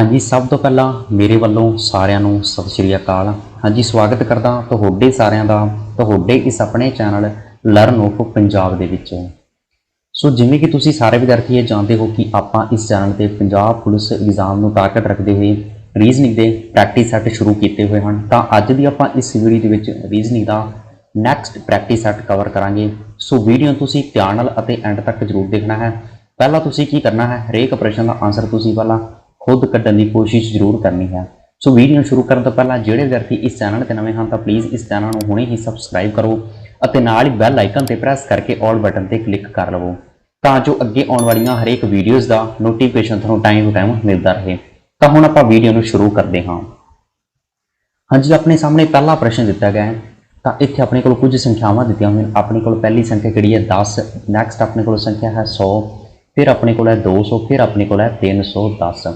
ਹਾਂਜੀ, ਸਭ ਤੋਂ ਪਹਿਲਾਂ ਮੇਰੇ ਵੱਲੋਂ ਸਾਰਿਆਂ ਨੂੰ ਸਤਿ ਸ਼੍ਰੀ ਅਕਾਲ। ਹਾਂਜੀ, ਸਵਾਗਤ ਕਰਦਾ ਤੁਹਾਡੇ ਸਾਰਿਆਂ ਦਾ ਤੁਹਾਡੇ ਇਸ ਆਪਣੇ ਚੈਨਲ ਲਰਨ ਆਫ ਪੰਜਾਬ ਦੇ ਵਿੱਚ। ਸੋ ਜਿਵੇਂ ਕਿ ਤੁਸੀਂ ਸਾਰੇ ਵਿਦਿਆਰਥੀ ਇਹ ਜਾਣਦੇ ਹੋ ਕਿ ਆਪਾਂ ਇਸ ਚੈਨਲ ਤੇ ਪੰਜਾਬ ਪੁਲਿਸ ਐਗਜ਼ਾਮ ਨੂੰ ਟਾਰਗੇਟ ਰੱਖਦੇ ਹੋਏ ਰੀਜ਼ਨਿੰਗ ਦੇ ਪ੍ਰੈਕਟਿਸ ਸੈੱਟ ਸ਼ੁਰੂ ਕੀਤੇ ਹੋਏ ਹਨ। ਤਾਂ ਅੱਜ ਦੀ ਆਪਾਂ ਇਸ ਵੀਡੀਓ ਦੇ ਵਿੱਚ ਰੀਜ਼ਨਿੰਗ ਦਾ ਨੈਕਸਟ ਪ੍ਰੈਕਟਿਸ ਸੈੱਟ ਕਵਰ ਕਰਾਂਗੇ। ਸੋ ਵੀਡੀਓ ਤੁਸੀਂ ਧਿਆਨ ਨਾਲ ਅਤੇ ਐਂਡ ਤੱਕ ਜ਼ਰੂਰ ਦੇਖਣਾ ਹੈ। ਪਹਿਲਾਂ ਤੁਸੀਂ ਕੀ ਕਰਨਾ ਹੈ, ਹਰੇਕ ਪ੍ਰਸ਼ਨ ਦਾ ਆਨਸਰ ਤੁਸੀਂ ਪਹਿਲਾਂ खुद कढ़ने की कोशिश जरूर करनी है। सो वीडियो शुरू करने तो पहला जोड़े विद्यार्थी इस चैनल पर नवे हैं तो प्लीज़ इस चैनल को हुणे ही सबसक्राइब करो और नाल ही बैल आइकन पर प्रेस करके ऑल बटन पर क्लिक कर लवो तो जो अगे आने वाली हरेक वीडियोज़ का नोटिफिकेशन थोड़ा टाइम टू टाइम मिलता रहे। तो हुण आपां वीडियो को शुरू करते हाँ। हाँ जी, अपने सामने पहला प्रश्न दिता गया है। तो इत्थे अपने को कुछ संख्यावां दित्तियां होईयां। अपने को पहली संख्या किहड़ी है 10, नैक्सट अपने को संख्या है 100, फिर अपने को है 200, फिर अपने को है 310।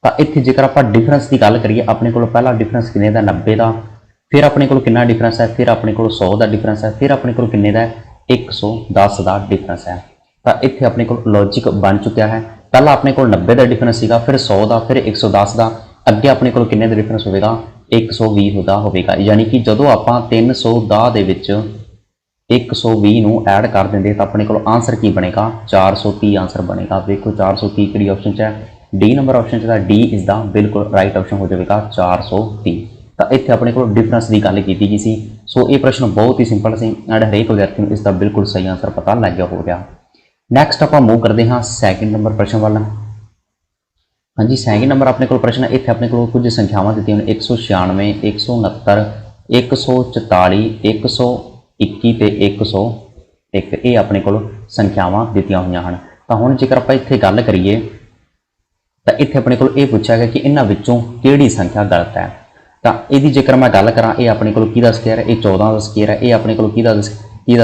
तो इत्थे जेकर आप डिफरेंस की गल करिए अपने को पहला डिफरेंस किन्ने दा 90 का, फिर अपने को कितना डिफरेंस है, फिर अपने को 100 का डिफरेंस है, फिर अपने को किन्ने दा 110 का डिफरेंस है। तो इत्थे अपने को लॉजिक बन चुका है। पहला अपने को 90 का डिफरेंस सीगा, फिर 100 का, फिर 110 का, अगे अपने को किन्ने दा डिफरेंस होगा 120 का होगा। यानी कि जो आप 310 दे विच 120 नूं ऐड कर देंगे तो अपने को आंसर की बनेगा 430 आंसर बनेगा। देखो 430 किहड़ी ऑप्शन च है, डी नंबर ऑप्शन च डी इज द बिल्कुल राइट ऑप्शन हो जाएगा 430। तो इत्थे अपने को डिफरेंस की गल की गई सी। सो ये प्रश्न बहुत ही सिंपल से एंड हरेक विद्यार्थी को इसका बिल्कुल सही आंसर पता लग गया हो गया। नैक्सट आप मूव करते हैं सैकेंड नंबर प्रश्न वाल। हाँ जी, सैकेंड नंबर अपने को प्रश्न इत्थे अपने को कुछ संख्यावां दित्तियां 196, 169, 144, 121 ते 101 ये अपने को संख्यावां दित्तियां होईयां हन। तो हुण जेकर आप इत्थे गल करिए तो इत्थे अपने को यह पूछा गया कि इन्हां विचों किहड़ी संख्या गलत है। तो यदि जेकर मैं गल करां ये अपने को किहदा स्केयर है, ये 14 का स्केयर है, ये अपने को किहदा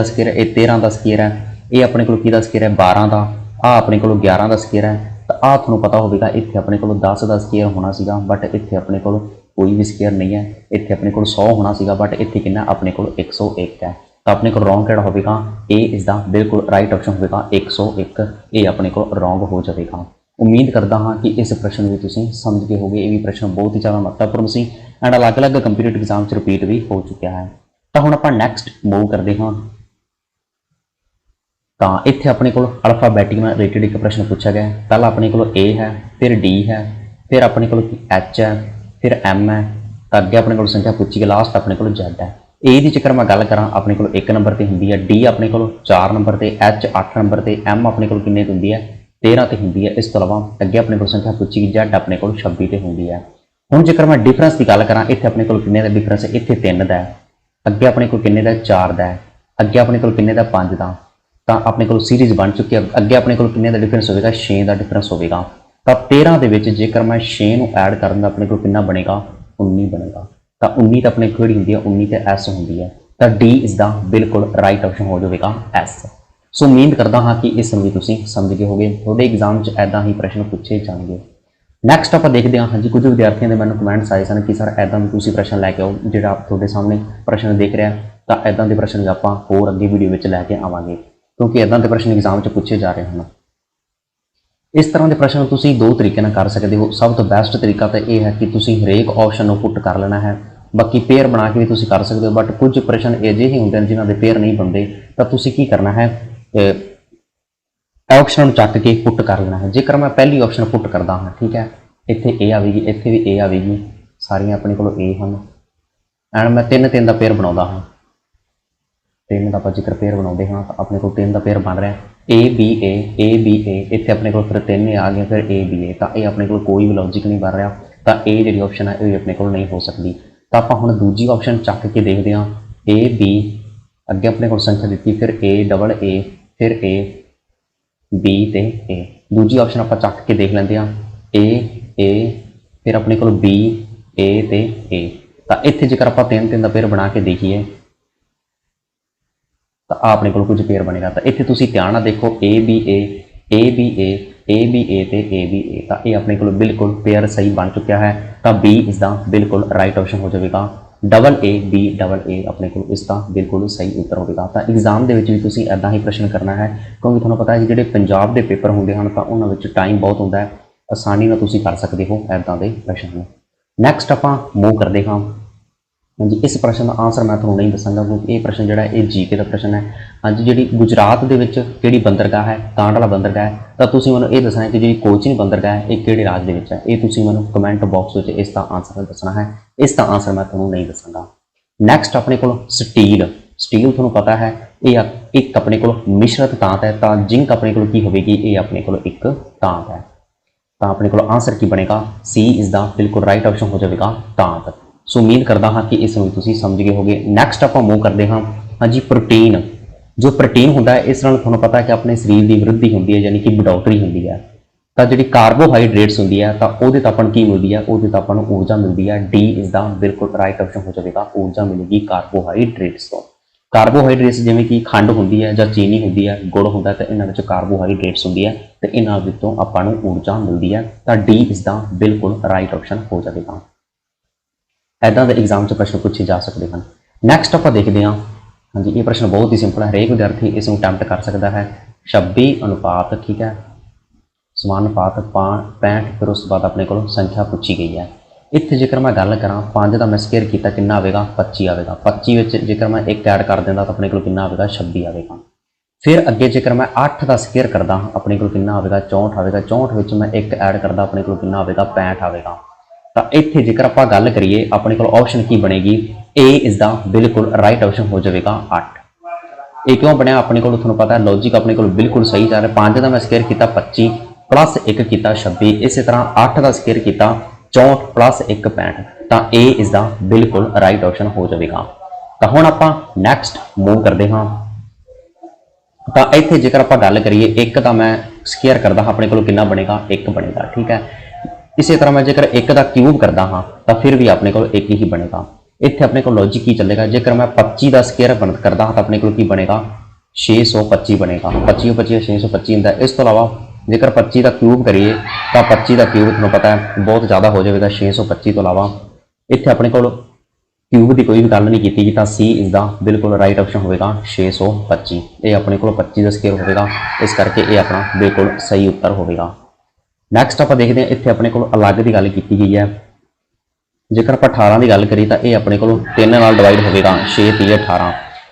स्केयर है, ये 13 का स्केयर है, ये अपने को किहदा स्केयर है 12 का, आ अपने को 11 का स्केयर है। तो आ तुहानूं पता होगा इत्थे अपने को 10 का स्केयर होना सीगा, बट इत्थे अपने को कोई भी स्केयर नहीं है। इत्थे अपने को 100 होना सीगा, बट इत्थे कितना अपने को 101 है। तो अपने को रॉन्ग किहड़ा होगा, ए इज द बिल्कुल राइट ऑप्शन होगा 101। ये अपने को रॉन्ग हो जाएगा। उम्मीद करता हाँ कि इस प्रश्न भी तुसीं समझ गए होगे। ये भी प्रश्न बहुत ही ज़्यादा महत्वपूर्ण सी एंड अलग अलग कंपीटीटिव एग्जाम रिपीट भी हो चुका है। तो हुण आपां नैक्सट मूव करते हाँ। तो इत्थे अपने को अल्फाबैटिक में रिलेटेड एक प्रश्न पूछा गया। पहला अपने को ए है, फिर डी है, फिर अपने को एच है, फिर एम है, तो अगे अपने को संख्या पूछी गई, लास्ट अपने को जेड है। ए की चक्कर मैं गल करा अपने को 1 नंबर पर होंगी है, डी अपने को 4 नंबर पर, एच 8 नंबर पर, एम अपने को किन्ने होंगी है 13 तो होंगी है। इस तो अलावा अगे अपने को संख्या पूछी गई जेड अपने को 26 तो होंगी है। हुण जेकर मैं डिफरेंस की गल करा इत्थे अपने को किन्ने दा डिफरेंस है, इत्थे 3 का है, अगे अपने को किन्ने दा 4 का है, अगे अपने को किन्ने दा 5 का। तो अपने को सीरीज बन चुकी है। अगे अपने को किन्ने दा डिफरेंस होगा 6 का डिफरेंस होगा। तो 13 के विच जेकर मैं 6 नूं ऐड करन दा अपने को कितना बनेगा 19 बनेगा। तो 19 तो अपने को होंगी है 19 तो एस होंगी है। तो डी इज द बिल्कुल राइट ऑप्शन हो जाएगा एस। सो उम्मीद करता हाँ कि इस भी तुसीं समझ गए होगे। थोड़े एग्जाम ऐदा ही प्रश्न पूछे जाएंगे। नैक्सट आप देखते हैं। हाँ जी, कुछ विद्यार्थियों के मैंने कमेंट्स आए सन कि सर ऐदा तुसीं प्रश्न लैके आओ जो आप थोड़े सामने प्रश्न देख रहे हैं। तो ऐदा के प्रश्न भी आप होर अगे वीडियो में लैके आवांगे क्योंकि ऐदा के प्रश्न एग्जाम पूछे जा रहे हैं। इस तरह के प्रश्न तुसीं 2 तरीके नाल कर सकते हो। सब तो बेस्ट तरीका तो यह है कि तुसीं हरेक ऑप्शन को पुट कर लेना है। बाकी पेयर बना के भी तुसीं कर सकते हो, बट कुछ प्रश्न अजिहे होंदे ने जिन्हां दे पेयर नहीं बनते। तो तुसीं की करना है, ऑप्शन चक के पुट कर लेना है। जेकर मैं पहली ऑप्शन पुट करता हाँ, ठीक है, इत्थे ए आएगी, इत्थे भी ए आएगी, सारियां अपने को ए हैं एंड मैं 3 का पेयर बनाता हाँ। 3 का जेकर पेयर बनाते हाँ तो अपने को 3 का पेयर बन रहा है ए बी ए, इत्थे अपने को फिर 3 आ गए, फिर ए बी ए। तो ये अपने को कोई भी लॉजिक नहीं बन रहा। तो ए जी ऑप्शन है ये अपने को नहीं हो सकती। तो आप हुण दूजी ऑप्शन चक के देखते हैं ए बी, अगे अपने को संख्या दी, फिर ए डबल ए, फिर ए बी ते ए। दूजी ऑप्शन आप चक के देख लेंगे ए, फिर अपने को बी ए ते ए। तो इत्थे जेकर आप 3 का पेयर बना के देखिए तो अपने को कुछ पेयर बनेगा। तो इत्थे तुसीं ध्यान नाल देखो A B A, A B A, A B A ते ए बी ए। तो ये अपने को बिल्कुल पेयर सही बन चुका है। तो बी इज द बिल्कुल राइट ऑप्शन हो जाएगा। Double A B double A अपने को इसका बिल्कुल सही उत्तर होगा। तो एग्जाम के भी तुसीं ऐदा ही प्रश्न करना है क्योंकि तुहानूं पता है कि जिहड़े पंजाब के पेपर होंदे हन तो उन्हां विच टाइम बहुत होंदा है। ਆਸਾਨੀ ਨਾਲ ਤੁਸੀਂ ਕਰ ਸਕਦੇ ਹੋ ਇੱਦਾਂ ਦੇ ਪ੍ਰਸ਼ਨ ਨੂੰ। ਨੈਕਸਟ ਆਪਾਂ ਮੂਵ ਕਰਦੇ ਹਾਂ। ਹਾਂਜੀ, ਇਸ ਪ੍ਰਸ਼ਨ ਦਾ ਆਨਸਰ ਮੈਂ ਤੁਹਾਨੂੰ ਨਹੀਂ ਦੱਸਾਂਗਾ ਕਿਉਂਕਿ ਇਹ ਪ੍ਰਸ਼ਨ ਜਿਹੜਾ ਇਹ ਜੀਕੇ ਦਾ ਪ੍ਰਸ਼ਨ ਹੈ। ਹਾਂਜੀ, ਜਿਹੜੀ ਗੁਜਰਾਤ ਦੇ ਵਿੱਚ ਕਿਹੜੀ ਬੰਦਰਗਾਹ ਹੈ, ਕਾਂਡਲਾ ਬੰਦਰਗਾਹ ਹੈ, ਤਾਂ ਤੁਸੀਂ ਮੈਨੂੰ ਇਹ ਦੱਸਣਾ ਹੈ ਕਿ ਜਿਹੜੀ ਕੋਚੀਨ ਬੰਦਰਗਾਹ ਹੈ ਇਹ ਕਿਹੜੇ ਰਾਜ ਦੇ ਵਿੱਚ ਹੈ। ਇਹ ਤੁਸੀਂ ਮੈਨੂੰ ਕਮੈਂਟ ਬਾਕਸ ਵਿੱਚ ਇਸ ਦਾ ਆਨਸਰ ਦੱਸਣਾ ਹੈ। ਇਸ ਦਾ ਆਨਸਰ ਮੈਂ ਤੁਹਾਨੂੰ ਨਹੀਂ ਦੱਸਾਂਗਾ। ਨੈਕਸਟ ਆਪਣੇ ਕੋਲ ਸਟੀਲ। ਸਟੀਲ ਤੁਹਾਨੂੰ ਪਤਾ ਹੈ ਇਹ ਇੱਕ ਆਪਣੇ ਕੋਲ ਮਿਸ਼ਰਤ ਧਾਤ ਹੈ, ਤਾਂ ਜਿੰਕ ਆਪਣੇ ਕੋਲ ਕੀ ਹੋਵੇਗੀ, ਇਹ ਆਪਣੇ ਕੋਲ ਇੱਕ ਧਾਤ ਹੈ। ਤਾਂ ਆਪਣੇ ਕੋਲ ਆਨਸਰ ਕੀ ਬਣੇਗਾ, ਸੀ ਇਸ ਦਾ ਬਿਲਕੁਲ ਰਾਈਟ ਆਪਸ਼ਨ ਹੋ ਜਾਵੇਗਾ ਧਾਤ। ਸੋ ਉਮੀਦ ਕਰਦਾ ਹਾਂ ਕਿ ਇਸ ਨੂੰ ਤੁਸੀਂ ਸਮਝ ਗਏ ਹੋਗੇ। ਨੈਕਸਟ ਆਪਾਂ ਮੂਵ ਕਰਦੇ ਹਾਂ। ਹਾਂਜੀ, ਪ੍ਰੋਟੀਨ। ਜੋ ਪ੍ਰੋਟੀਨ ਹੁੰਦਾ ਹੈ ਇਸ ਨਾਲ ਤੁਹਾਨੂੰ ਪਤਾ ਹੈ ਕਿ ਆਪਣੇ ਸਰੀਰ ਦੀ ਵ੍ਰਿੱਧੀ ਹੁੰਦੀ ਹੈ, ਯਾਨੀ ਕਿ ਬੜੋਤਰੀ ਹੁੰਦੀ ਹੈ। ਤਾਂ ਜਿਹੜੀ ਕਾਰਬੋਹਾਈਡਰੇਟਸ ਹੁੰਦੀ ਹੈ ਤਾਂ ਉਹਦੇ ਤਾਂ ਆਪਾਂ ਨੂੰ ਕੀ ਮਿਲਦੀ ਹੈ, ਉਹਦੇ ਤਾਂ ਆਪਾਂ ਨੂੰ ਊਰਜਾ ਮਿਲਦੀ ਹੈ। ਡੀ ਇਸ ਦਾ ਬਿਲਕੁਲ ਰਾਈਟ ਆਪਸ਼ਨ ਹੋ ਜਾਵੇਗਾ, ਊਰਜਾ ਮਿਲੇਗੀ ਕਾਰਬੋਹਾਈਡਰੇਟਸ ਤੋਂ। ਕਾਰਬੋਹਾਈਡਰੇਟਸ ਜਿਵੇਂ ਕਿ ਖੰਡ ਹੁੰਦੀ ਹੈ ਜਾਂ ਚੀਨੀ ਹੁੰਦੀ ਹੈ, ਗੁੜ ਹੁੰਦਾ ਹੈ, ਤਾਂ ਇਹਨਾਂ ਵਿੱਚ ਕਾਰਬੋਹਾਈਡਰੇਟਸ ਹੁੰਦੀ ਹੈ ਤੇ ਇਹਨਾਂ ਵਿੱਚੋਂ ਆਪਾਂ ਨੂੰ ਊਰਜਾ ਮਿਲਦੀ ਹੈ। ਤਾਂ ਡੀ ਇਸ ਦਾ ਬਿਲਕੁਲ ਰਾਈਟ ਆਪਸ਼ਨ ਹੋ ਜਾਵੇਗਾ। ਇੱਦਾਂ ਦੇ ਐਗਜ਼ਾਮ 'ਚ ਪ੍ਰਸ਼ਨ ਪੁੱਛੇ ਜਾ ਸਕਦੇ ਹਨ। ਨੈਕਸਟ ਆਪਾਂ ਦੇਖਦੇ ਹਾਂ। ਹਾਂਜੀ, ਇਹ ਪ੍ਰਸ਼ਨ ਬਹੁਤ ਹੀ ਸਿੰਪਲ ਹੈ, ਹਰੇਕ ਵਿਦਿਆਰਥੀ ਇਸ ਨੂੰ ਅਟੈਂਪਟ ਕਰ ਸਕਦਾ ਹੈ। 26 ਅਨੁਪਾਤ, ਠੀਕ ਹੈ, ਸਮਾਨੁਪਾਤ 65, ਫਿਰ ਉਸ ਤੋਂ ਬਾਅਦ ਆਪਣੇ ਕੋਲ ਸੰਖਿਆ ਪੁੱਛੀ ਗਈ ਹੈ। ਇੱਥੇ ਜੇਕਰ ਮੈਂ ਗੱਲ ਕਰਾਂ 5 ਦਾ ਮੈਂ ਸਕੇਅਰ ਕੀਤਾ ਕਿੰਨਾ ਆਵੇਗਾ, 25 ਆਵੇਗਾ। 25 ਵਿੱਚ ਜੇਕਰ ਮੈਂ 1 ਐਡ ਕਰ ਦਿੰਦਾ ਤਾਂ ਆਪਣੇ ਕੋਲ ਕਿੰਨਾ ਆਵੇਗਾ, 26 ਆਵੇਗਾ। ਫਿਰ ਅੱਗੇ ਜੇਕਰ ਮੈਂ 8 ਦਾ ਸਕੇਅਰ ਕਰਦਾ ਆਪਣੇ ਕੋਲ ਕਿੰਨਾ ਆਵੇਗਾ, 64 ਆਵੇਗਾ। 64 ਵਿੱਚ ਮੈਂ 1 ਐਡ ਕਰਦਾ ਆਪਣੇ ਕੋਲ ਕਿੰਨਾ ਆਵੇਗਾ, 65 ਆਵੇਗਾ। ਤਾਂ ਇੱਥੇ ਜੇਕਰ ਆਪਾਂ ਗੱਲ ਕਰੀਏ ਆਪਣੇ ਕੋਲ ਆਪਸ਼ਨ ਕੀ ਬਣੇਗੀ, ਏ ਇਸ ਦਾ ਬਿਲਕੁਲ ਰਾਈਟ ਆਪਸ਼ਨ ਹੋ ਜਾਵੇਗਾ 8। ਇਹ ਕਿਉਂ ਬਣਿਆ, ਆਪਣੇ ਕੋਲ ਤੁਹਾਨੂੰ ਪਤਾ ਹੈ ਲੌਜੀਕ ਆਪਣੇ ਕੋਲ ਬਿਲਕੁਲ ਸਹੀ ਚੱਲ ਰਿਹਾ। 5 ਦਾ ਮੈਂ ਸਕੇਅਰ ਕੀਤਾ 25 ਪਲੱਸ 1 ਕੀਤਾ 26, ਇਸੇ ਤਰ੍ਹਾਂ 8 ਦਾ ਸਕੇਅਰ ਕੀਤਾ 64 ਪਲੱਸ 1 65, ਤਾਂ ਏ ਇਸ ਦਾ ਬਿਲਕੁਲ ਰਾਈਟ ਆਪਸ਼ਨ ਹੋ ਜਾਵੇਗਾ। ਤਾਂ ਹੁਣ ਆਪਾਂ ਨੈਕਸਟ ਮੂਵ ਕਰਦੇ ਹਾਂ। ਤਾਂ ਇੱਥੇ ਜੇਕਰ ਆਪਾਂ ਗੱਲ ਕਰੀਏ 1 ਦਾ ਮੈਂ ਸਕੇਅਰ ਕਰਦਾ ਹਾਂ ਆਪਣੇ ਕੋਲ ਕਿੰਨਾ ਬਣੇਗਾ, 1 ਬਣੇਗਾ, ਠੀਕ ਹੈ। ਇਸੇ ਤਰ੍ਹਾਂ ਮੈਂ ਜੇਕਰ 1 ਦਾ ਕਿਊਬ ਕਰਦਾ ਹਾਂ ਤਾਂ ਫਿਰ ਵੀ ਆਪਣੇ ਕੋਲ 1 ਹੀ ਬਣੇਗਾ। ਇੱਥੇ ਆਪਣੇ ਕੋਲ ਲੌਜਿਕ ਕੀ ਚੱਲੇਗਾ, ਜੇਕਰ ਮੈਂ 25 ਦਾ ਸਕੇਅਰ ਕਰਦਾ ਹਾਂ ਤਾਂ ਆਪਣੇ ਕੋਲ ਕੀ ਬਣੇਗਾ, 625 ਬਣੇਗਾ। 25 25 625 ਹੁੰਦਾ। ਇਸ ਤੋਂ ਇਲਾਵਾ ਜੇਕਰ 25 ਦਾ ਕਿਊਬ ਕਰੀਏ ਤਾਂ 25 ਦਾ ਕਿਊਬ ਤੁਹਾਨੂੰ ਪਤਾ ਹੈ ਬਹੁਤ ਜ਼ਿਆਦਾ ਹੋ ਜਾਵੇਗਾ 625 ਤੋਂ ਇਲਾਵਾ। ਇੱਥੇ ਆਪਣੇ ਕੋਲ ਕਿਊਬ ਦੀ ਕੋਈ ਵੀ ਗੱਲ ਨਹੀਂ ਕੀਤੀ ਗਈ, ਤਾਂ ਸੀ ਇਸ ਦਾ ਬਿਲਕੁਲ ਰਾਈਟ ਆਪਸ਼ਨ ਹੋਵੇਗਾ 625। ਇਹ ਆਪਣੇ ਕੋਲ 25 ਦਾ ਸਕੇਅਰ ਹੋਵੇਗਾ, ਇਸ ਕਰਕੇ ਇਹ ਆਪਣਾ ਬਿਲਕੁਲ ਸਹੀ ਉੱਤਰ ਹੋਵੇਗਾ। ਨੈਕਸਟ ਆਪਾਂ ਦੇਖਦੇ ਹਾਂ। ਇੱਥੇ ਆਪਣੇ ਕੋਲ ਅਲੱਗ ਦੀ ਗੱਲ ਕੀਤੀ ਗਈ ਹੈ। ਜੇਕਰ ਆਪਾਂ 18 ਦੀ ਗੱਲ ਕਰੀਏ ਤਾਂ ਇਹ ਆਪਣੇ ਕੋਲ 3 ਨਾਲ ਡਿਵਾਈਡ ਹੋਵੇਗਾ, 6 3 18।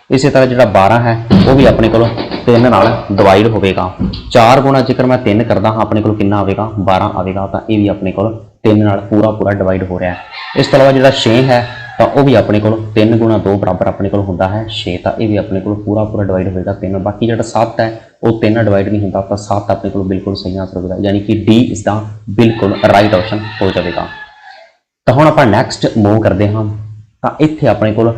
ਇਸੇ ਤਰ੍ਹਾਂ ਜਿਹੜਾ 12 ਹੈ ਉਹ ਵੀ ਆਪਣੇ ਕੋਲ 3 ਨਾਲ ਡਿਵਾਈਡ ਹੋਵੇਗਾ। 4 ਗੁਣਾ ਜੇਕਰ ਮੈਂ 3 ਕਰਦਾ ਹਾਂ ਆਪਣੇ ਕੋਲ ਕਿੰਨਾ ਆਵੇਗਾ, 12 ਆਵੇਗਾ। ਤਾਂ ਇਹ ਵੀ ਆਪਣੇ ਕੋਲ 3 ਨਾਲ ਪੂਰਾ ਡਿਵਾਈਡ ਹੋ ਰਿਹਾ ਹੈ। ਇਸ ਤੋਂ ਇਲਾਵਾ ਜਿਹੜਾ 6 ਹੈ ਤਾਂ ਉਹ ਵੀ ਆਪਣੇ ਕੋਲ 3 ਗੁਣਾ 2 ਬਰਾਬਰ ਆਪਣੇ ਕੋਲ ਹੁੰਦਾ ਹੈ 6, ਤਾਂ ਇਹ ਵੀ ਆਪਣੇ ਕੋਲ ਪੂਰਾ ਡਿਵਾਈਡ ਹੋਵੇਗਾ 3। ਬਾਕੀ ਜਿਹੜਾ 7 ਹੈ ਉਹ 3 ਨਾਲ ਡਿਵਾਈਡ ਨਹੀਂ ਹੁੰਦਾ, ਤਾਂ 7 ਆਪਣੇ ਕੋਲ ਬਿਲਕੁਲ ਸਹੀ ਆਨਸਰ ਹੋਵੇਗਾ, ਯਾਨੀ ਕਿ ਡੀ ਇਸ ਦਾ ਬਿਲਕੁਲ ਰਾਈਟ ਆਪਸ਼ਨ ਹੋ ਜਾਵੇਗਾ। ਤਾਂ ਹੁਣ ਆਪਾਂ ਨੈਕਸਟ ਮੂਵ ਕਰਦੇ ਹਾਂ। ਤਾਂ ਇੱਥੇ ਆਪਣੇ ਕੋਲ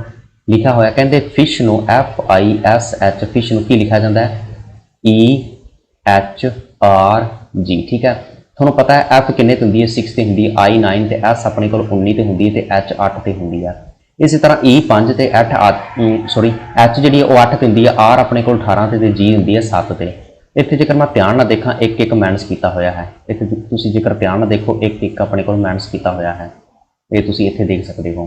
ਲਿਖਿਆ ਹੋਇਆ ਕਹਿੰਦੇ ਫਿਸ਼ ਨੂੰ FISH, ਫਿਸ਼ ਨੂੰ ਕੀ ਲਿਖਿਆ ਜਾਂਦਾ ਹੈ, EHRG, ਠੀਕ ਹੈ। ਤੁਹਾਨੂੰ ਪਤਾ ਹੈ F ਕਿੰਨੇ ਤੇ ਹੁੰਦੀ ਹੈ, 6 ਤੇ ਹੁੰਦੀ ਹੈ, I 9 ਤੇ S ਆਪਣੇ ਕੋਲ 19 ਤੇ ਹੁੰਦੀ ਹੈ ਤੇ H 8 ਤੇ ਹੁੰਦੀ ਹੈ। ਇਸੇ ਤਰ੍ਹਾਂ E 5 ਤੇ H ਜਿਹੜੀ ਹੈ ਉਹ 8 ਤੇ ਹੁੰਦੀ ਹੈ, R ਆਪਣੇ ਕੋਲ 18 ਤੇ G ਹੁੰਦੀ ਹੈ 7 ਤੇ। ਇੱਥੇ ਜੇਕਰ ਮੈਂ ਧਿਆਨ ਨਾਲ ਦੇਖਾਂ 1 ਮਾਈਨਸ ਕੀਤਾ ਹੋਇਆ ਹੈ। ਇੱਥੇ ਤੁਸੀਂ ਜੇਕਰ ਧਿਆਨ ਨਾਲ ਦੇਖੋ 1 ਆਪਣੇ ਕੋਲ ਮਾਈਨਸ ਕੀਤਾ ਹੋਇਆ ਹੈ, ਇਹ ਤੁਸੀਂ ਇੱਥੇ ਦੇਖ ਸਕਦੇ ਹੋ।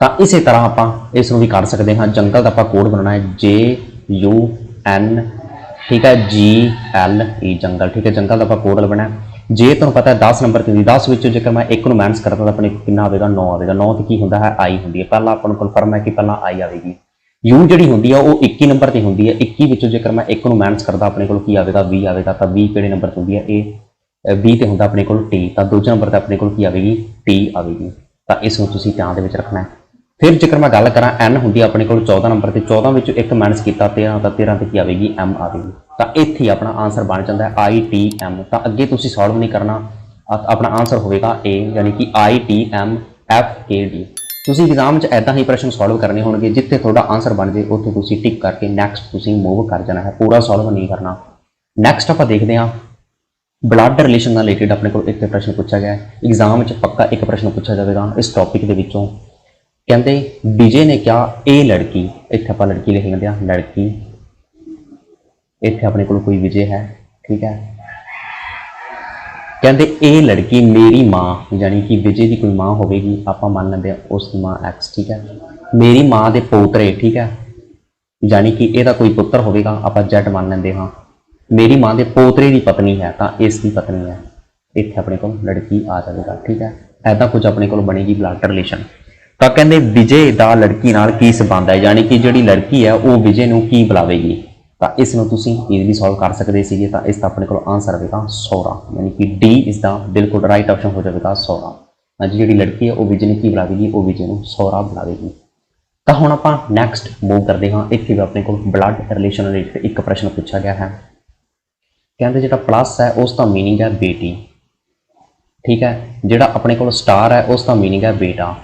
ਤਾਂ ਇਸੇ ਤਰ੍ਹਾਂ ਆਪਾਂ ਇਸ ਨੂੰ ਵੀ ਕਰ ਸਕਦੇ ਹਾਂ। ਜੰਗਲ ਦਾ ਆਪਾਂ ਕੋਡ ਬਣਾਉਣਾ ਹੈ JUN, ਠੀਕ ਹੈ, GLE, ਜੰਗਲ, ਠੀਕ ਹੈ। ਜੰਗਲ ਦਾ ਆਪਾਂ ਕੋਡ ਲੱਭਣਾ ਹੈ। ਜੇ ਤੁਹਾਨੂੰ ਪਤਾ ਹੈ 10 ਨੰਬਰ ਤੇ ਹੁੰਦੀ, 10 ਵਿੱਚੋਂ ਜੇਕਰ ਮੈਂ 1 ਨੂੰ ਮਾਈਨਸ ਕਰਦਾ ਤਾਂ ਆਪਣੇ ਕਿੰਨਾ ਆਵੇਗਾ, 9 ਆਵੇਗਾ। 9 ਤੇ ਕੀ ਹੁੰਦਾ ਹੈ, I ਹੁੰਦੀ ਹੈ। ਪਹਿਲਾਂ ਆਪਾਂ ਨੂੰ ਕਨਫਰਮ ਹੈ ਕਿ ਪਹਿਲਾਂ I ਆਵੇਗੀ। U ਜਿਹੜੀ ਹੁੰਦੀ ਆ ਉਹ 21 ਨੰਬਰ ਤੇ ਹੁੰਦੀ ਹੈ। 21 ਵਿੱਚੋਂ ਜੇਕਰ ਮੈਂ 1 ਨੂੰ ਮਾਈਨਸ ਕਰਦਾ ਆਪਣੇ ਕੋਲ ਕੀ ਆਵੇਗਾ, 20 ਆਵੇਗਾ। ਤਾਂ 20 ਕਿਹੜੇ ਨੰਬਰ ਤੇ ਹੁੰਦੀ ਹੈ, ਇਹ 20 ਤੇ ਹੁੰਦਾ ਆਪਣੇ ਕੋਲ T, ਤਾਂ ਦੂਜੇ ਨੰਬਰ ਤੇ ਆਪਣੇ ਕੋਲ ਕੀ ਆਵੇਗੀ, T ਆਵੇਗੀ। ਤਾਂ ਇਸ ਨੂੰ ਤੁਸੀਂ ਧਿਆਨ ਦੇ ਵਿੱਚ ਰੱਖਣਾ ਹੈ। ਫਿਰ ਜੇਕਰ ਮੈਂ ਗੱਲ ਕਰਾਂ N ਹੁੰਦੀ ਹੈ ਆਪਣੇ ਕੋਲ 14 ਨੰਬਰ ਤੇ, 14 ਵਿੱਚੋਂ 1 ਮਾਈਨਸ ਕੀਤਾ 13, ਤਾਂ 13 ਤੇ ਕੀ ਆਵੇਗੀ, M ਆਵੇਗੀ। ਤਾਂ ਇੱਥੇ ਆਪਣਾ ਆਨਸਰ ਬਣ ਜਾਂਦਾ ਹੈ ITM। ਤਾਂ ਅੱਗੇ ਤੁਸੀਂ ਸੋਲਵ ਨਹੀਂ ਕਰਨਾ, ਆਪਣਾ ਆਨਸਰ ਹੋਵੇਗਾ A, ਯਾਨੀ ਕਿ ITMFAD। ਤੁਸੀਂ ਐਗਜ਼ਾਮ 'ਚ ਐਦਾਂ ਹੀ ਪ੍ਰਸ਼ਨ ਸੋਲਵ ਕਰਨੇ ਹੋਣਗੇ, ਜਿੱਥੇ ਤੁਹਾਡਾ ਆਨਸਰ ਬਣ ਜੇ ਉੱਥੇ ਤੁਸੀਂ ਟਿਕ ਕਰਕੇ ਨੈਕਸਟ ਤੁਸੀਂ ਮੂਵ ਕਰ ਜਾਣਾ ਹੈ, ਪੂਰਾ ਸੋਲਵ ਨਹੀਂ ਕਰਨਾ। ਨੈਕਸਟ ਆਪਾਂ ਦੇਖਦੇ ਹਾਂ ਬਲੱਡ ਰਿਲੇਸ਼ਨ ਨਾਲ ਰਿਲੇਟਡ ਆਪਣੇ ਕੋਲ ਇੱਕ ਪ੍ਰਸ਼ਨ ਪੁੱਛਿਆ ਗਿਆ ਹੈ। ਐਗਜ਼ਾਮ 'ਚ ਪੱਕਾ ਇੱਕ ਪ੍ਰਸ਼ਨ ਪੁੱਛਿਆ ਜਾਵੇਗਾ ਇਸ ਟੌਪਿਕ ਦੇ ਵਿੱਚੋਂ। ਕਹਿੰਦੇ ਵਿਜੇ ਨੇ ਕਿਹਾ ਇਹ ਲੜਕੀ, ਇੱਥੇ ਆਪਾਂ ਲੜਕੀ ਲਿਖ ਦਿੰਦੇ ਹਾਂ, ਲੜਕੀ, ਇੱਥੇ ਆਪਣੇ ਕੋਲ ਕੋਈ ਵਿਜੇ ਹੈ, ਠੀਕ ਹੈ। ਕਹਿੰਦੇ ਇਹ ਲੜਕੀ ਮੇਰੀ ਮਾਂ, ਯਾਨੀ ਕਿ ਵਿਜੇ ਦੀ ਕੋਈ ਮਾਂ ਹੋਵੇਗੀ, ਆਪਾਂ ਮੰਨ ਲੈਂਦੇ ਹਾਂ ਉਸ ਦੀ ਮਾਂ X, ਠੀਕ ਹੈ। ਮੇਰੀ ਮਾਂ ਦੇ ਪੋਤਰੇ, ਠੀਕ ਹੈ, ਯਾਨੀ ਕਿ ਇਹਦਾ ਕੋਈ ਪੁੱਤਰ ਹੋਵੇਗਾ, ਆਪਾਂ Z ਮੰਨ ਲੈਂਦੇ ਹਾਂ। मेरी मां के पोतरे की पत्नी है तो इसकी पत्नी है, इत्थे अपने को लड़की आ जाएगा। ठीक है, ऐदा कुछ अपने को बनेगी ब्लड रिलेशन। तो कहते विजय का लड़की नाल की संबंध है, यानी कि जी लड़की है वो विजय नूं की बुलावेगी। तो इस ईजली सॉल्व कर सकते थे। तो इसका अपने को आंसर आएगा सौरा, यानी कि डी इज द बिल्कुल राइट ऑप्शन हो जाएगा सौरा। हाँ जी, जी लड़की है वो विजय ने की बुलावेगी, वो विजय नूं सौरा बुलावेगी। तो हुण आपां नैक्सट मूव करते हाँ। इत्थे भी अपने को ब्लड रिलेशन रिलेटेड एक प्रश्न पूछा गया है। कहते जो प्लस है उसका मीनिंग है बेटी। ठीक है, जोड़ा अपने को स्टार है उसका मीनिंग है बेटा।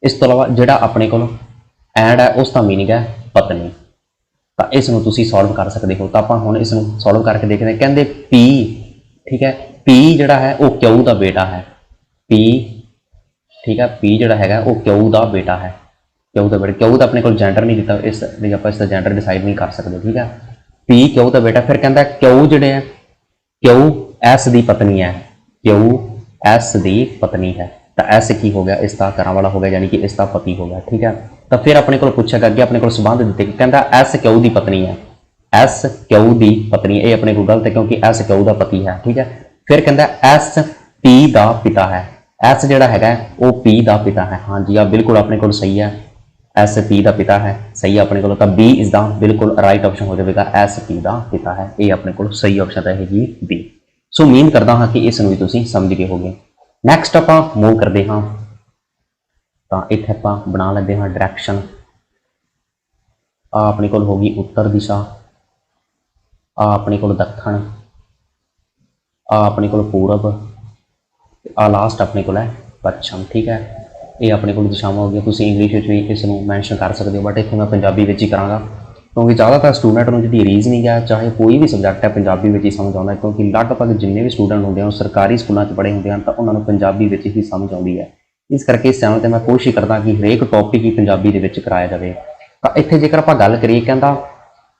इस तो अलावा जोड़ा अपने को एंड है उसका मीनिंग है पत्नी। तो इसनूं तुसीं सॉल्व कर सकते हो। तो आपां हुण इसनूं सॉल्व करके देखते हैं। कहते पी, ठीक है, पी जोड़ा है वो क्यू का बेटा है। पी, ठीक है, पी जोड़ा है वो क्यू का बेटा है। क्यू का बेटा, क्यू का अपने को जेंडर नहीं दिता, इस आप इसका जेंडर डिसाइड नहीं कर सकते। ठीक है, पी क्यू का बेटा। फिर कहता क्यू जोड़े है, क्यू एस की पत्नी है, क्यू एस की पत्नी है। तो एस की हो गया, इसका घर वाला हो गया, यानी कि इसका पति हो गया। ठीक है, तो फिर अपने को पूछेगा अगे अपने को संबंध दिते, कहता एस क्यू की पत्नी है, एस क्यू की पत्नी है। ये अपने को गलत है क्योंकि एस क्यू का पति है। ठीक है, फिर कहता एस पी का पिता है, एस जोड़ा है वो पी का पिता है। हाँ जी, आप बिल्कुल अपने को सही है, एस पी का पिता है, सही है अपने को। तो बी इज द बिल्कुल राइट ऑप्शन हो जाएगा, एस पी का पिता है। ये अपने को सही ऑप्शन रहेगी बी। सो उम्मीद करता हाँ कि इस समझ गए होगे। नैक्सट आप मूव करते हाँ। तो इत्थे आप बना लेते हाँ डायरैक्शन। आ अपने को होगी उत्तर दिशा, आ अपने को दक्षिण, आ अपने को पूरब, आ लास्ट अपने को है पश्चिम। ठीक है, ये अपने को दिशावां हो गई। तुम इंग्लिश भी इस मैंशन कर सकते हो, बट इतने मैं पंजाबी ही कराँगा क्योंकि ज़्यादातर स्टूडेंट को जी रीजनिंग है चाहे कोई भी सबजैक्ट है पंजाबी ही समझ आता है। क्योंकि लगभग जिन्ने भी स्टूडेंट होंगे हैं सरकारी स्कूलों पढ़े होंगे हैं तो उन्होंने पंजाबी ही समझ आती है। इस करके इस चैनल पर मैं कोशिश करता कि हरेक टॉपिक ही पंजाबी के कराया जाए। तो इतने जेकर आप गल करिए, कहता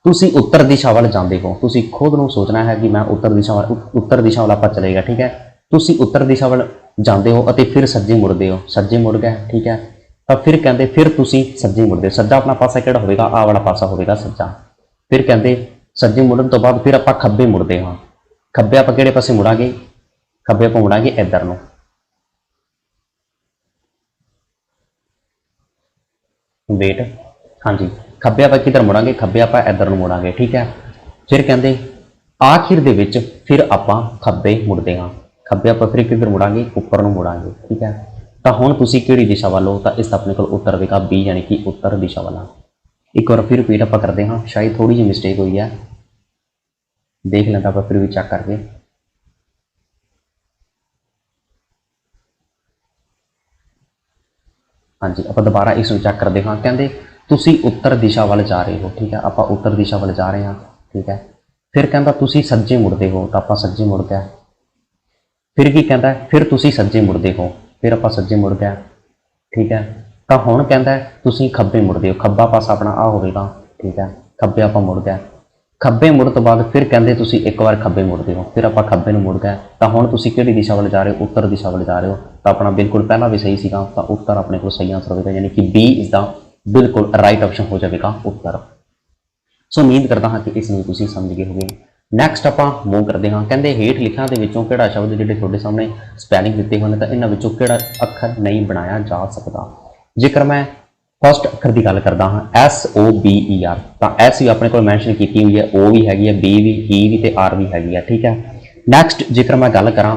तुसी उत्तर दिशा वाल जाते हो, तुसी खुद को सोचना है कि मैं उत्तर दिशा वाल आप चलेगा। ठीक है, तुसी उत्तर दिशा वाल जाते हो और फिर सज्जे मुड़ते हो, सज्जे मुड़ गए। ठीक है, तो फिर कहते फिर तुसी सज्जे मुड़ते हो, सज्जा अपना पासा किहड़ा होगा, आ वाला पासा होगा सज्जा। फिर कहते सज्जे मुड़न तो बाद फिर आप खब्बे मुड़ते हाँ, खब्बे आप किहड़े पासे मुड़ांगे, खब्बे आप मुड़ांगे इधर नूं। वेट, हाँ जी, खब्बे आप किधर मुड़ांगे, खब्बे आप इधर नूं मुड़ांगे। ठीक है, फिर कहते आखिर दे विच फिर आप खब्बे मुड़ते हाँ, खब्बे आप फिर किधर मुड़ांगे, उपर नूं मुड़ांगे। ठीक है, तो हुण तुसीं किहड़ी दिशा वाल हो, तो इसका अपने को उत्तर होगा बी, यानी कि उत्तर दिशा वाला। एक बार फिर रिपीट आप करते हाँ, शायद थोड़ी जी मिस्टेक हुई है, देख लेंगे आप फिर भी चेक करके। हाँ जी, आप दोबारा इस चेक करते हाँ। कहते तुसीं उत्तर दिशा वाल जा रहे हो। ठीक है, आप उत्तर दिशा वाल जा रहे हैं। ठीक है, फिर कहता तुसीं सज्जे मुड़ते हो, तो आप सज्जे मुड़ गए। फिर की कहता है फिर तुसीं सज्जे मुड़ते हो, फिर आप सज्जे मुड़ गए। ठीक है, तो हुण कहता है तुसीं खब्बे मुड़ते हो, खब्बा पासा अपना आ होगा। ठीक है, खब्बे आप मुड़ गए, खब्बे मुड़ तो बाद फिर कहते तुसीं एक बार खब्बे मुड़ते हो, फिर आप खब्बे नूं मुड़ गए। तो हुण तुसीं किहड़ी दिशा वाल जा रहे हो, उत्तर दिशा वाल जा रहे हो। तो अपना बिल्कुल पहला भी सही सीगा, तो उत्तर अपने को सही आंसर होगा, यानी कि बी इज द बिल्कुल राइट ऑप्शन हो जाएगा उत्तर। सो उम्मीद करता हाँ कि इसमें तुसीं समझ गए होगे। नैक्सट आप मूव करते हाँ। कहते हेठ लिखियां दे विचों किहड़ा शब्द जिहड़े तुहाडे सामने स्पैलिंग दिते हुए तो इन्हां विचों किहड़ा अखर नहीं बनाया जा सकता। जेकर मैं फस्ट अखर की गल करता हाँ, SOBER, तो एस भी अपने को मैंशन की हुई है, ओ भी हैगी है, बी भी, ई भी तो आर भी हैगी है। ठीक है, नैक्सट जेकर मैं गल करा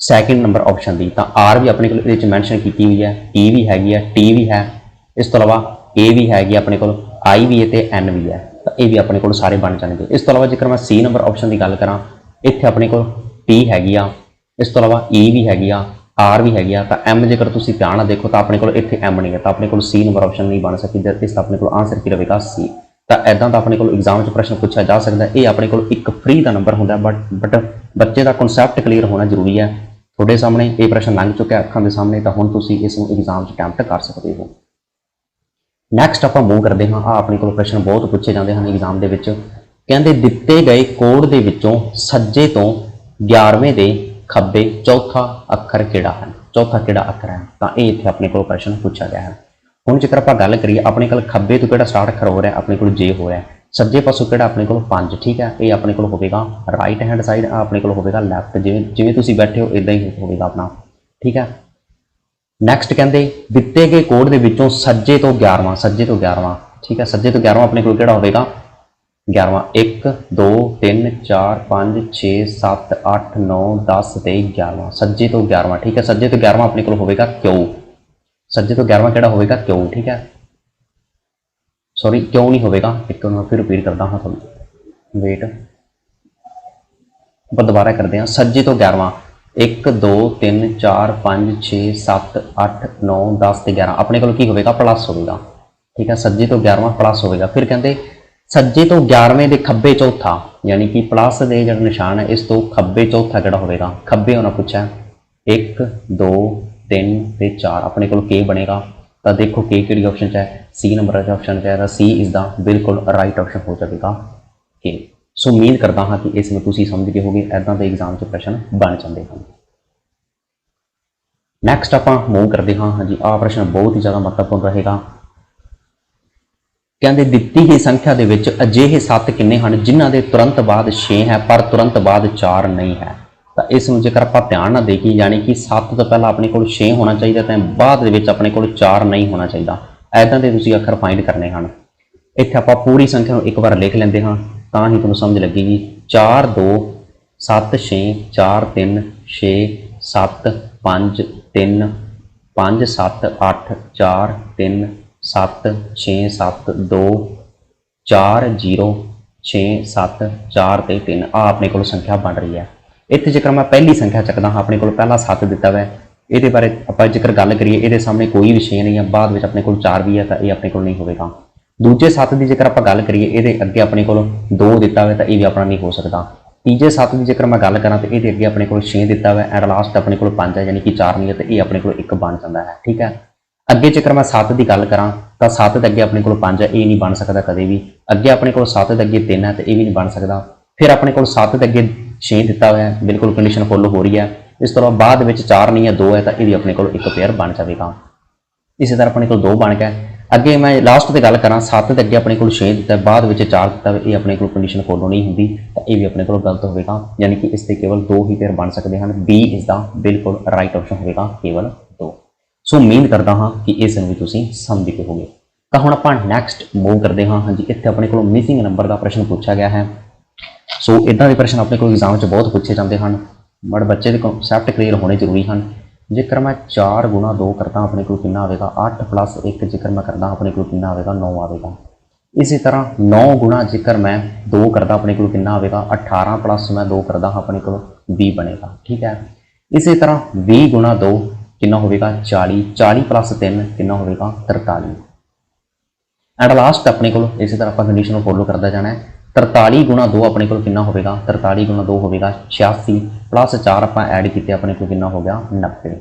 सैकेंड नंबर ऑप्शन की, तो आर भी अपने को मैंशन की हुई है, ई भी हैगी है, टी भी है, इस तो अलावा ए भी हैगी अपने को, आई भी है तो एन भी है। तो ये भी अपने को सारे बन जाएंगे। इस तो अलावा जेकर मैं सी नंबर ऑप्शन की गल करा, इत्थे अपने को टी हैगी आ, इस तो अलावा ई भी हैगी आ, आर भी हैगी आ, तो एम जेकर तुसीं ध्यान नाल देखो तो अपने को इत्थे एम नहीं है, तो अपने को सी नंबर ऑप्शन नहीं बन सकी। इसका अपने को आंसर की रहेगा सी। तो ऐदा तो अपने को एग्जाम च प्रश्न पूछा जा सकता है। ये अपने को एक फ्री का नंबर होंगे, बट बच्चे का कॉन्सैप्ट क्लीयर होना जरूरी है। थोड़े सामने ये प्रश्न लंघ चुका अखां के सामने, तो हुण तुसीं इस एग्जाम च अटैम्प्ट कर सकते हो। नैक्सट आप मूव करते हाँ। आ अपने को प्रश्न बहुत पूछे जाते हैं एग्जाम के। कहते दिते गए कोड के विचों सज्जे तो 11वें के खब्बे चौथा अखर किहड़ा है, चौथा किहड़ा अखर है। तो ये इत्थे अपने को प्रश्न पूछा गया है। हुण जेकर आप गल करिए अपने को खब्बे तो किहड़ा स्टार्ट अखर हो रहा है, अपने को जे हो रहा है, सज्जे पासों किहड़ा अपने कोल 5, ठीक है, ये अपने कोल होवेगा राइट हैंड साइड, अपने कोल होवेगा लैफ्ट, जिवें जिवें तुसीं बैठे हो इदां ही होवेगा अपना, ठीक है। नैक्सट कहते दिते गए कोड के विचों सज्जे तो 11वां, ठीक है, सज्जे तो 11वां अपने कोल किहड़ा होवेगा 11वां। 1 2 3 4 5 6 7 8 9 10 ते 11वां, सज्जे तो 11वां, ठीक है। सज्जे तो 11वां अपने कोल होवेगा क्यू, सज्जे तो 11वां किहड़ा होवेगा क्यू, ठीक है। सॉरी क्यों नहीं होवेगा, एक मैं फिर रिपीट करता हाँ थोड़ी वेट, आप दोबारा करते हैं। सज्जे तो 11वां 1 2 3 4 5 6 7 8 9 10 ते 11 अपने कोल की होवेगा प्लस होवेगा, ठीक है। सज्जे तो 11वां प्लस होवेगा। फिर कहते सज्जे तो 11वें दे खब्बे चौथा, यानी कि प्लस दे जो निशान है इस तो खब्बे चौथा किहड़ा होवेगा, खब्बे होना पूछा 1 2 3 ते 4 अपने कोल के बनेगा। तो देखो के किहड़ी ऑप्शन है, सी नंबर के ऑप्शन है, सी इज द बिल्कुल राइट ऑप्शन हो जाएगा के। सो उम्मीद करता हाँ कि इसमें तुसीं समझ गए होगे, इदां दे एग्जाम च प्रश्न बन जाते हैं। नैक्सट आप मूव करते हाँ। हाँ जी, आ प्रश्न बहुत ही ज़्यादा महत्वपूर्ण रहेगा। कहते दिती गई संख्या के विच अजिहे 7 किन्ने हैं जिन्हां दे तुरंत बाद 6 है पर तुरंत बाद 4 नहीं है। तो इसमें जेकर आप ध्यान ना देखिए, यानी कि 7 तो पहला अपने को 6 होना चाहिए, तो बाद दे विच अपने को 4 नहीं होना चाहिए। इदां दे तुसीं अखर फाइंड करने हैं। इत्थे आपां पूरी संख्या को एक बार लिख लेंदे हाँ, तां ही तुहानूं समझ लगेगी। 4 2 7 6 4 3 6 7 5 3 5 7 8 4 3 7 6 7 2 4 0 6 7 4 ते 3 आ अपने को संख्या बन रही है। इत्थे जेकर मैं पहली संख्या चकदा हाँ, अपने को पहला 7 दिता हुआ है, ये बारे आप जेकर गल करिए ये सामने कोई भी 6 नहीं है, बाद में अपने को 4 भी है, तो ये अपने को नहीं होगा। दूजे 7 की जेकर आप गल करिए ये अगे अपने को 2 दिता हुआ, तो यह भी अपना नहीं हो सकता। तीजे 7 की जेकर मैं गल करा तो ये अगे अपने को 6 दिता हुआ एंड लास्ट अपने को 5 है, यानी कि 4 नहीं है, तो ये अपने को 1 बन जाता है, ठीक है। अगे जेकर मैं 7 की गल करा तो 7 अगे अपने को 5 है, ये नहीं बन सकता कभी भी। अगे अपने को 7 अगे 3 है, तो यह भी नहीं बन सकता। फिर अपने को 7 अगे 6 दिता हुआ है, बिल्कुल कंडीशन फुल हो रही है। इस तरह बाद में 4 नहीं है 2 है, तो यह भी अपने को 1 पेयर बन जाएगा। इसी तरह अपने को 2 बन गया। अगे मैं लास्ट की गल करा 7 अगे अपने को 6 दिता है, बाद में 4 दिता है, ये अपने को कंडीशन फॉलो नहीं होंगी, तो यह भी अपने को गलत होगा, यानी कि इससे केवल 2 ही पेयर बन सकते हैं। बी इज द बिल्कुल राइट ऑप्शन होगा, केवल 2। सो उम्मीद करता हाँ कि इस भी तुसीं समझ गए होगे। तो हुण आपां नैक्सट मूव करते हाँ। हाँ जी, इत्थे अपने को मिसिंग नंबर का प्रश्न पूछा गया है। सो इदां दे प्रश्न अपने को एग्जाम बहुत पूछे जाते हैं, बट बच्चे के कॉन्सैप्ट क्लीयर होने जरूरी हैं। जेकर मैं 4 गुणा 2 करता अपने को कितना आएगा 8 प्लस 1 जेकर मैं करता अपने को कितना आएगा 9 आएगा। इसी तरह 9 गुणा जेकर मैं 2 करता अपने को कितना आएगा 18 प्लस मैं 2 करता अपने को 20 बनेगा, ठीक है। इसी तरह 20 गुणा 2 कितना होगा 40, 40 प्लस 3 कितना होगा 43 एंड लास्ट अपने को इसी तरह आप कंडीशन फॉलो करता जाना है। 43 गुणा 2 अपने को कितना होगा 43 गुणा 2 होगा 86 प्लस 4 आप ऐड किए अपने को कितना हो गया 90।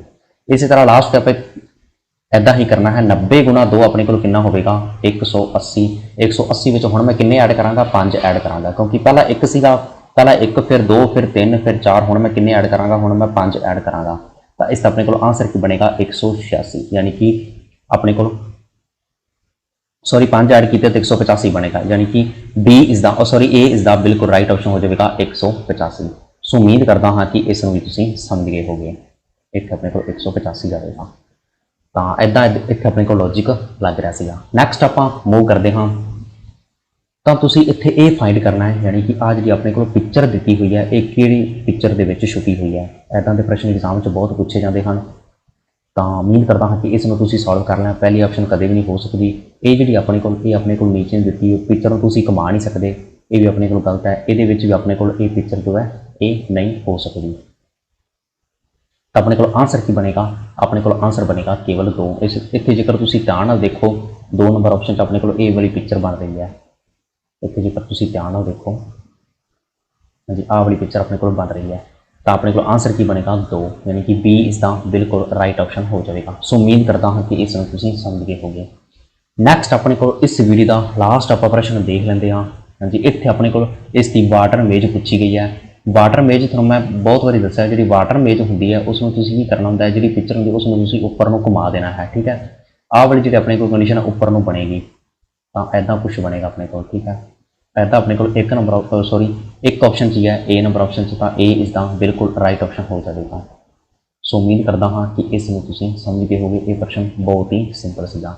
इसी तरह लास्ट आप ऐदा ही करना है। 90 गुणा 2 अपने को कितना होगा 180, 180 में हुण मैं किन्ने ऐड करांगा 5 ऐड करांगा, क्योंकि पहला 1 सीगा, पहला 1 फिर 2 फिर 3 फिर 4, हुण मैं किन्ने ऐड करांगा हुण मैं 5 ऐड करांगा। तो इस अपने को आंसर की बनेगा 186, यानी कि अपने को सॉरी 5 ऐड किए तो 185 बनेगा, यानी कि B is the sorry A is the बिल्कुल राइट ऑप्शन हो जाएगा 185। सो उम्मीद करता हाँ कि इस भी तुसीं समझ गए होगे। इत्थे अपने को 185 आएगा, तो इदां इत्थे अपने को लॉजिक लग रहा सीगा। नैक्सट आपां मूव करते हाँ। तो तुसीं इत्थे ये फाइंड करना है, यानी कि आ जी अपने को पिक्चर दी हुई है, ये किहड़ी पिक्चर दे विच छुपी हुई है। इदां दे प्रश्न एग्जाम बहुत पूछे जाते हैं, तो उम्मीद करता हाँ कि इसमें तुसीं सॉल्व कर लेना। पहली ऑप्शन कदे भी नहीं हो सकती, ये जी अपने को नीचे दी पिक्चर तुसीं घुमा नहीं सकते, ये भी अपने को गलत है। ये भी अपने को ये पिक्चर जो है ये नहीं हो सकती। तो अपने को आंसर की बनेगा, अपने को आंसर बनेगा केवल 2। इस इत्थे जेकर तुसीं ध्यान नाल देखो 2 नंबर ऑप्शन च अपने को ये वाली पिक्चर बन रही है। इत्थे जेकर तुसीं ध्यान नाल देखो हाँ जी, आ वाली पिक्चर अपने को बन रही है, तो अपने को आंसर की बनेगा 2, यानी कि बी इज द बिल्कुल राइट ऑप्शन हो जाएगा। सो उम्मीद करता हूँ कि इसमें तुसीं समझ गए होगे। नैक्सट अपने को इस वीडियो का लास्ट आप प्रश्न देख लेंगे हाँ। हाँ जी, इत्थे अपने को इसकी वाटर मेज पूछी गई है। वाटर मेज थोड़ा मैं बहुत बारी दस्या, जी वाटर मेज होंगी है उसमें तुसीं की करना होंगे, जी पिक्चर होंगी उसमें तुसीं उपर को घुमा देना है, ठीक है। आ वाली जी अपने को कंडीशन उपर को बनेगी, तो ऐदा कुछ बनेगा अपने को, ठीक है। ਇਹ ਤਾਂ ਆਪਣੇ ਕੋਲ ਇੱਕ ਨੰਬਰ ਸੌਰੀ ਇੱਕ ਆਪਸ਼ਨ 'ਚ ਹੀ ਹੈ, ਏ ਨੰਬਰ ਆਪਸ਼ਨ 'ਚ, ਤਾਂ ਏ ਇਸ ਦਾ ਬਿਲਕੁਲ ਰਾਈਟ ਆਪਸ਼ਨ ਹੋ ਜਾਵੇਗਾ। ਸੋ ਉਮੀਦ ਕਰਦਾ ਹਾਂ ਕਿ ਇਸ ਨੂੰ ਤੁਸੀਂ ਸਮਝ ਗਏ ਹੋਗੇ। ਇਹ ਪ੍ਰਸ਼ਨ ਬਹੁਤ ਹੀ ਸਿੰਪਲ ਸੀਗਾ।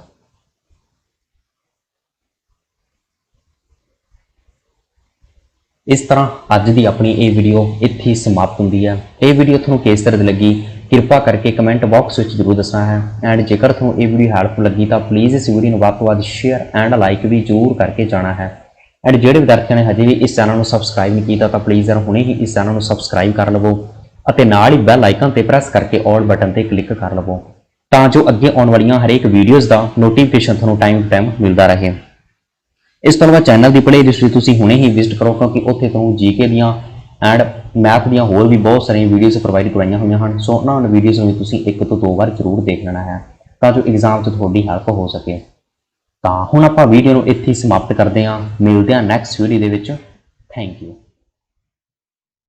ਇਸ ਤਰ੍ਹਾਂ ਅੱਜ ਦੀ ਆਪਣੀ ਇਹ ਵੀਡੀਓ ਇੱਥੇ ਹੀ ਸਮਾਪਤ ਹੁੰਦੀ ਹੈ। ਇਹ ਵੀਡੀਓ ਤੁਹਾਨੂੰ ਕਿਸ ਤਰ੍ਹਾਂ ਦੀ ਲੱਗੀ ਕਿਰਪਾ ਕਰਕੇ ਕਮੈਂਟ ਬਾਕਸ ਵਿੱਚ ਜ਼ਰੂਰ ਦੱਸਣਾ ਹੈ। ਐਂਡ ਜੇਕਰ ਤੁਹਾਨੂੰ ਇਹ ਵੀਡੀਓ ਹੈਲਪਫੁਲ ਲੱਗੀ ਤਾਂ ਪਲੀਜ਼ ਇਸ ਵੀਡੀਓ ਨੂੰ ਵੱਧ ਤੋਂ ਵੱਧ ਸ਼ੇਅਰ ਐਂਡ ਲਾਈਕ ਵੀ ਜ਼ਰੂਰ ਕਰਕੇ ਜਾਣਾ ਹੈ। ਐਂਡ ਜਿਹੜੇ ਵਿਦਿਆਰਥੀਆਂ ਨੇ ਹਜੇ ਵੀ ਇਸ ਚੈਨਲ ਨੂੰ ਸਬਸਕ੍ਰਾਈਬ ਨਹੀਂ ਕੀਤਾ ਤਾਂ ਪਲੀਜ਼ ਯਾਰ ਹੁਣੇ ਹੀ ਇਸ ਚੈਨਲ ਨੂੰ ਸਬਸਕ੍ਰਾਈਬ ਕਰ ਲਵੋ ਅਤੇ ਨਾਲ ਹੀ ਬੈਲ ਆਈਕਨ ਤੇ ਪ੍ਰੈਸ ਕਰਕੇ ਆਲ ਬਟਨ ਤੇ ਕਲਿੱਕ ਕਰ ਲਵੋ ਤਾਂ ਜੋ ਅੱਗੇ ਆਉਣ ਵਾਲੀਆਂ ਹਰੇਕ ਵੀਡੀਓਜ਼ ਦਾ ਨੋਟੀਫਿਕੇਸ਼ਨ ਤੁਹਾਨੂੰ ਟਾਈਮ ਟੂ ਟਾਈਮ ਮਿਲਦਾ ਰਹੇ। ਇਸ ਤੋਂ ਇਲਾਵਾ ਚੈਨਲ ਦੀ ਪਲੇਲਿਸਟ ਵੀ ਤੁਸੀਂ ਹੁਣੇ ਹੀ ਵਿਜ਼ਿਟ ਕਰੋ ਕਿਉਂਕਿ ਉੱਥੇ ਤੁਹਾਨੂੰ ਜੀਕੇ ਦੀਆਂ ਐਂਡ ਮੈਥ ਦੀਆਂ ਹੋਰ ਵੀ ਬਹੁਤ ਸਾਰੀਆਂ ਵੀਡੀਓਜ਼ ਪ੍ਰੋਵਾਈਡ ਕਰਵਾਈਆਂ ਹੋਈਆਂ ਹਨ। ਸੋ ਉਹਨਾਂ ਵੀਡੀਓਜ਼ ਨੂੰ ਵੀ ਤੁਸੀਂ 1 ਤੋਂ 2 ਵਾਰ ਜ਼ਰੂਰ ਦੇਖ ਲੈਣਾ ਹੈ ਤਾਂ ਜੋ ਐਗਜ਼ਾਮ 'ਚ ਤੁਹਾਡੀ ਹੈਲਪ ਹੋ ਸਕੇ। ਤਾਂ ਹੁਣ ਆਪਾਂ ਵੀਡੀਓ ਨੂੰ ਇੱਥੇ ਹੀ ਸਮਾਪਤ ਕਰਦੇ ਹਾਂ। ਮਿਲਦੇ ਹਾਂ ਨੈਕਸਟ ਵੀਡੀਓ ਦੇ ਵਿੱਚ। Thank you.